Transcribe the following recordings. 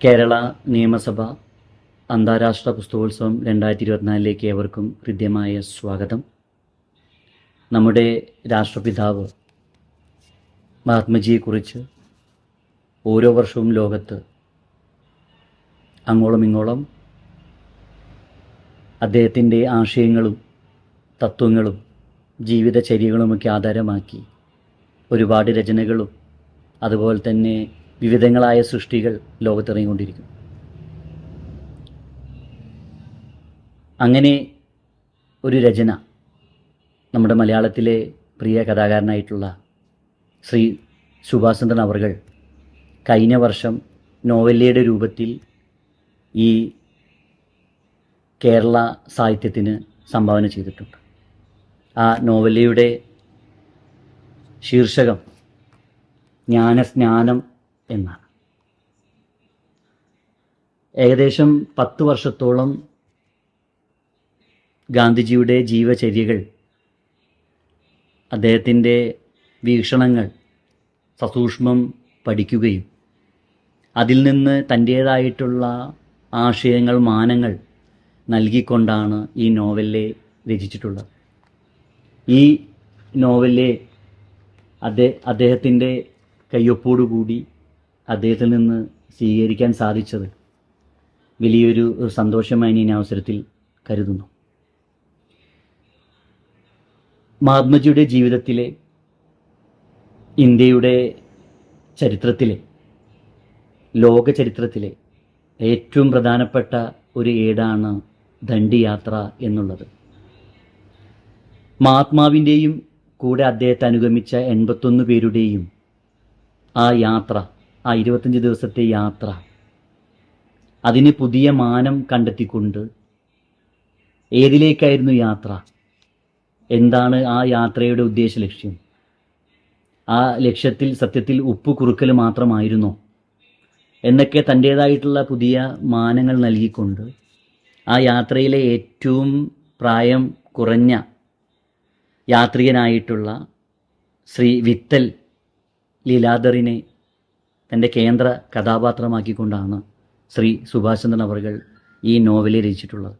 കേരള നിയമസഭ അന്താരാഷ്ട്ര പുസ്തകോത്സവം 2024 ഏവർക്കും ഹൃദ്യമായ സ്വാഗതം. നമ്മുടെ രാഷ്ട്രപിതാവ് മഹാത്മജിയെക്കുറിച്ച് ഓരോ വർഷവും ലോകത്ത് അങ്ങോളം ഇങ്ങോളം അദ്ദേഹത്തിൻ്റെ ആശയങ്ങളും തത്വങ്ങളും ജീവിതചര്യകളുമൊക്കെ ആധാരമാക്കി ഒരുപാട് രചനകളും അതുപോലെ തന്നെ വിവിധങ്ങളായ സൃഷ്ടികൾ ലോകത്തിറങ്ങിക്കൊണ്ടിരിക്കുന്നു. അങ്ങനെ ഒരു രചന നമ്മുടെ മലയാളത്തിലെ പ്രിയ കഥാകാരനായിട്ടുള്ള ശ്രീ സുഭാഷ് ചന്ദ്രൻ അവർകൾ കഴിഞ്ഞ വർഷം നോവലയുടെ രൂപത്തിൽ ഈ കേരള സാഹിത്യത്തിന് സംഭാവന ചെയ്തിട്ടുണ്ട്. ആ നോവലയുടെ ശീർഷകം ജ്ഞാനസ്നാനം എന്നാണ്. ഏകദേശം 10 വർഷത്തോളം ഗാന്ധിജിയുടെ ജീവചര്യകൾ, അദ്ദേഹത്തിൻ്റെ വീക്ഷണങ്ങൾ സസൂക്ഷ്മം പഠിക്കുകയും അതിൽ നിന്ന് തൻ്റേതായിട്ടുള്ള ആശയങ്ങൾ, മാനങ്ങൾ നൽകിക്കൊണ്ടാണ് ഈ നോവലിനെ രചിച്ചിട്ടുള്ളത്. ഈ നോവലിനെ അദ്ദേഹത്തിൻ്റെ കയ്യൊപ്പോടുകൂടി അദ്ദേഹത്തിൽ നിന്ന് സ്വീകരിക്കാൻ സാധിച്ചത് വലിയൊരു സന്തോഷമായി ഞാൻ അവസരത്തിൽ കരുതുന്നു. മഹാത്മജിയുടെ ജീവിതത്തിലെ, ഇന്ത്യയുടെ ചരിത്രത്തിലെ, ലോക ചരിത്രത്തിലെ ഏറ്റവും പ്രധാനപ്പെട്ട ഒരു ഏടാണ് ദണ്ഡിയാത്ര എന്നുള്ളത്. മഹാത്മാവിൻ്റെയും കൂടെ അദ്ദേഹത്തെ അനുഗമിച്ച 81 പേരുടെയും ആ യാത്ര, ആ 25 ദിവസത്തെ യാത്ര, അതിന് പുതിയ മാനം കണ്ടെത്തിക്കൊണ്ട് ഏതിലേക്കായിരുന്നു യാത്ര, എന്താണ് ആ യാത്രയുടെ ഉദ്ദേശ ലക്ഷ്യം, ആ ലക്ഷ്യത്തിൽ സത്യത്തിൽ ഉപ്പ് കുറുക്കൽ മാത്രമായിരുന്നോ എന്നൊക്കെ തൻ്റേതായിട്ടുള്ള പുതിയ മാനങ്ങൾ നൽകിക്കൊണ്ട് ആ യാത്രയിലെ ഏറ്റവും പ്രായം കുറഞ്ഞ യാത്രികനായിട്ടുള്ള ശ്രീ വിത്തൽ ലീലാധറിനെ തൻ്റെ കേന്ദ്ര കഥാപാത്രമാക്കിക്കൊണ്ടാണ് ശ്രീ സുഭാഷ് ചന്ദ്രൻ അവർകൾ ഈ നോവൽ രചിച്ചിട്ടുള്ളത്.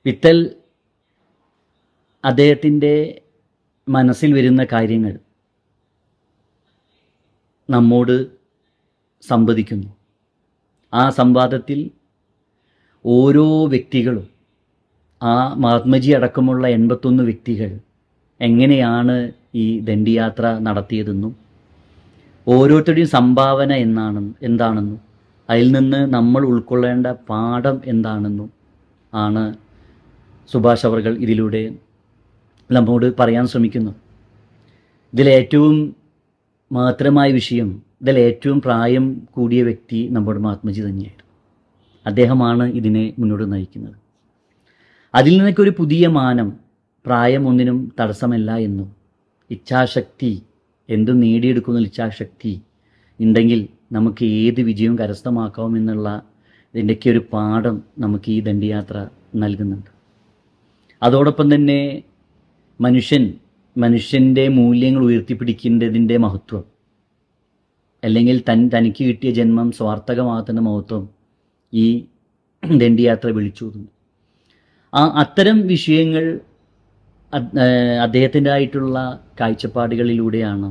വിത്തൽ അദ്ദേഹത്തിൻ്റെ മനസ്സിൽ വരുന്ന കാര്യങ്ങൾ നമ്മോട് സംവദിക്കുന്നു. ആ സംവാദത്തിൽ ഓരോ വ്യക്തികളും, ആ മഹാത്മജി അടക്കമുള്ള 81 വ്യക്തികൾ എങ്ങനെയാണ് ഈ ദണ്ഡിയാത്ര നടത്തിയതെന്നും ഓരോരുത്തരുടെയും സംഭാവന എന്താണെന്നും അതിൽ നിന്ന് നമ്മൾ ഉൾക്കൊള്ളേണ്ട പാഠം എന്താണെന്നും ആണ് സുഭാഷ് അവർകൾ ഇതിലൂടെ നമ്മോട് പറയാൻ ശ്രമിക്കുന്നു. ഇതിലേറ്റവും മഹത്തരമായ വിഷയം, ഇതിലേറ്റവും പ്രായം കൂടിയ വ്യക്തി നമ്മുടെ മഹാത്മജി തന്നെയായിരുന്നു. അദ്ദേഹമാണ് ഇതിനെ മുന്നോട്ട് നയിക്കുന്നത്. അതിൽ നിന്നൊക്കെ ഒരു പുതിയ മാനം, പ്രായം ഒന്നിനും തടസ്സമല്ല എന്നും ഇച്ഛാശക്തി, എന്തും നേടിയെടുക്കുന്ന ഇച്ഛാശക്തി ഉണ്ടെങ്കിൽ നമുക്ക് ഏത് വിജയവും കരസ്ഥമാക്കാമെന്നുള്ള ഇതിൻ്റെയൊക്കെ ഒരു പാഠം നമുക്ക് ഈ ദണ്ഡിയാത്ര നൽകുന്നുണ്ട്. അതോടൊപ്പം തന്നെ മനുഷ്യൻ്റെ മൂല്യങ്ങൾ ഉയർത്തിപ്പിടിക്കേണ്ടതിൻ്റെ മഹത്വം, അല്ലെങ്കിൽ തനിക്ക് കിട്ടിയ ജന്മം സ്വാർത്ഥകമാകത്തിൻ്റെ മഹത്വം ഈ ദണ്ഡിയാത്ര വിളിച്ചോതുന്നു. അത്തരം വിഷയങ്ങൾ അദ്ദേഹത്തിൻ്റെതായിട്ടുള്ള കാഴ്ചപ്പാടുകളിലൂടെയാണ്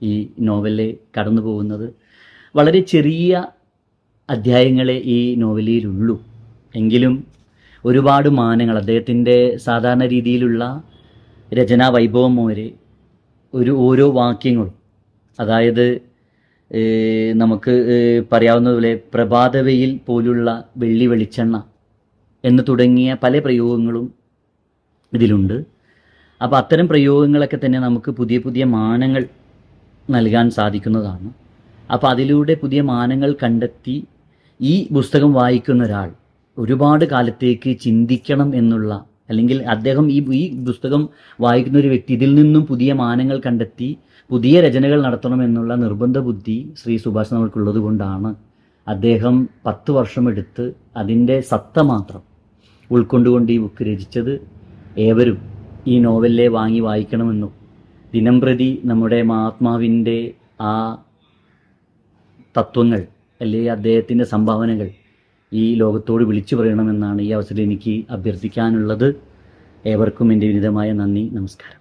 ഈ നോവലിൽ കടന്നു പോകുന്നത്. വളരെ ചെറിയ അധ്യായങ്ങളെ ഈ നോവലിലുള്ളൂ, എങ്കിലും ഒരുപാട് മാനങ്ങൾ അദ്ദേഹത്തിൻ്റെ സാധാരണ രീതിയിലുള്ള രചനാ വൈഭവം വരെ ഓരോ വാക്യങ്ങളും, അതായത് നമുക്ക് പറയാവുന്നതുപോലെ പ്രഭാതവെയിൽ പോലുള്ള വെള്ളി വെളിച്ചെണ്ണ എന്ന് തുടങ്ങിയ പല പ്രയോഗങ്ങളും ഇതിലുണ്ട്. അപ്പോൾ അത്തരം പ്രയോഗങ്ങളൊക്കെ തന്നെ നമുക്ക് പുതിയ പുതിയ മാനങ്ങൾ നൽകാൻ സാധിക്കുന്നതാണ്. അപ്പോൾ അതിലൂടെ പുതിയ മാനങ്ങൾ കണ്ടെത്തി ഈ പുസ്തകം വായിക്കുന്ന ഒരാൾ ഒരുപാട് കാലത്തേക്ക് ചിന്തിക്കണം എന്നുള്ള, അല്ലെങ്കിൽ അദ്ദേഹം ഈ പുസ്തകം വായിക്കുന്ന ഒരു വ്യക്തി ഇതിൽ നിന്നും പുതിയ മാനങ്ങൾ കണ്ടെത്തി പുതിയ രചനകൾ നടത്തണമെന്നുള്ള നിർബന്ധ ബുദ്ധി ശ്രീ സുഭാഷ് നമ്മൾക്കുള്ളത് കൊണ്ടാണ് അദ്ദേഹം 10 വർഷമെടുത്ത് അതിൻ്റെ സത്ത മാത്രം ഉൾക്കൊണ്ടുകൊണ്ട് ഈ ബുക്ക് രചിച്ചത്. ഏവരും ഈ നോവലിലെ വാങ്ങി വായിക്കണമെന്നും ദിനംപ്രതി നമ്മുടെ മഹാത്മാവിൻ്റെ ആ തത്വങ്ങൾ അല്ലെങ്കിൽ അദ്ദേഹത്തിൻ്റെ സംഭാവനകൾ ഈ ലോകത്തോട് വിളിച്ചു പറയണമെന്നാണ് ഈ അവസരം എനിക്ക് അഭ്യർത്ഥിക്കാനുള്ളത്. ഏവർക്കും എൻ്റെ വിനീതമായ നന്ദി, നമസ്കാരം.